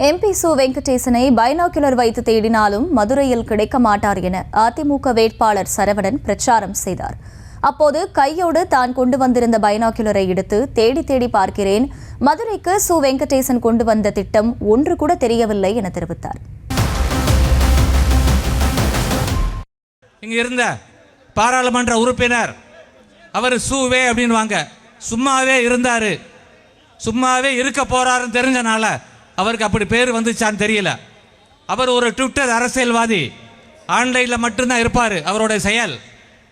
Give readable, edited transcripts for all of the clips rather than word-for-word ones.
MP சு வெங்கடேசனை binocular வைத்து தேடினாலும் மதுரையில் கிடைக்க மாட்டார் என அதிமுக வேட்பாளர் சரவணன் பிரச்சாரம் செய்தார். அப்போது கையோடு தான் கொண்டு வந்திருந்த பைனாகுலரை எடுத்து தேடி தேடி பார்க்கிறேன், மதுரைக்கு சு வெங்கடேசன் கொண்டு வந்த திட்டம் ஒன்று கூட தெரியவில்லை என தெரிவித்தார். இங்க இருந்த பாராளுமன்ற உறுப்பினர் அவர் சூவே அப்படின்னு வாங்க, சும்மாவே இருந்தாரு, சும்மாவே இருக்க போறாருன்னு தெரிஞ்சனால அவருக்கு அப்படி பேர் வந்துச்சான்னு தெரியல. அவர் ஒரு ட்விட்டர் அரசியல்வாதி, ஆன்லைனில் மட்டும்தான் இருப்பார். அவருடைய செயல்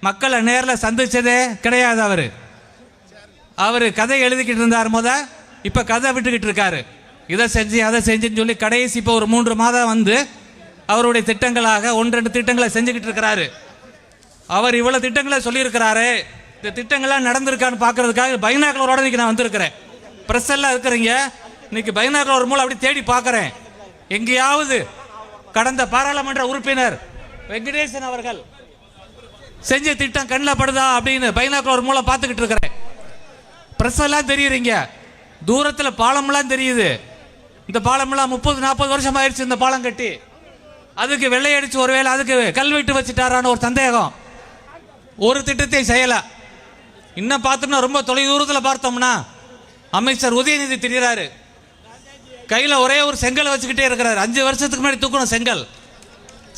மக்களை நேரில் சந்திச்சதே கிடையாது. அவர் கதை எழுதிக்கிட்டு இருந்தார் இப்போ கதை விட்டுக்கிட்டு இருக்காரு. இதை செஞ்சு அதை செஞ்சுன்னு சொல்லி கடைசி இப்போ ஒரு 3 மாதம் வந்து அவருடைய திட்டங்களாக 1-2 திட்டங்களை செஞ்சுக்கிட்டு இருக்கிறாரு. அவர் இவ்வளோ திட்டங்களை சொல்லியிருக்கிறாரு. இந்த திட்டங்கள்லாம் நடந்திருக்கான்னு பார்க்கறதுக்காக பைனாகுலரோட இன்னைக்கு நான் வந்திருக்கிறேன். ப்ரெஸ் எல்லாம் இருக்கிறீங்க, இன்னைக்கு பைனாகுலர் மூலம் அப்படி தேடி பார்க்குறேன், எங்கேயாவது கடந்த பாராளுமன்ற உறுப்பினர் வெங்கடேசன் அவர்கள் செஞ்ச திட்டம் கண்ணில் படுதா அப்படின்னு பைனாகுலர் மூலம் பார்த்துக்கிட்டு இருக்கிறேன். ப்ரெஸ் எல்லாம் தெரியுறீங்க, தூரத்தில் பாலம்லாம் தெரியுது. இந்த பாலம்லாம் 30-40 வருஷம் ஆயிடுச்சு இந்த பாலம் கட்டி. அதுக்கு வெள்ளையடிச்சு ஒருவேளை அதுக்கு கல்வெட்டு வச்சுட்டாரான ஒரு சந்தேகம். ஒரு திட்டத்தை செய்யலை. இன்னும் பார்த்தோம்னா ரொம்ப தொலைதூரத்தில் பார்த்தோம்னா அமைச்சர் உதயநிதி திடீராரு, கையில் ஒரே ஒரு செங்கல் வச்சுக்கிட்டே இருக்கிறார். 5 வருஷத்துக்கு முன்னாடி தூக்கணும் செங்கல்.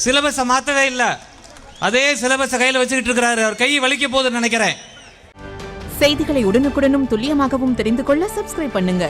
சிலபஸை மாற்றவே இல்லை, அதே சிலபஸை கையில் வச்சுக்கிட்டு இருக்கிறாரு. அவர் கை வலிக்க போகுதுன்னு நினைக்கிறேன். செய்திகளை உடனுக்குடனும் துல்லியமாகவும் தெரிந்து கொள்ள சப்ஸ்கிரைப் பண்ணுங்க.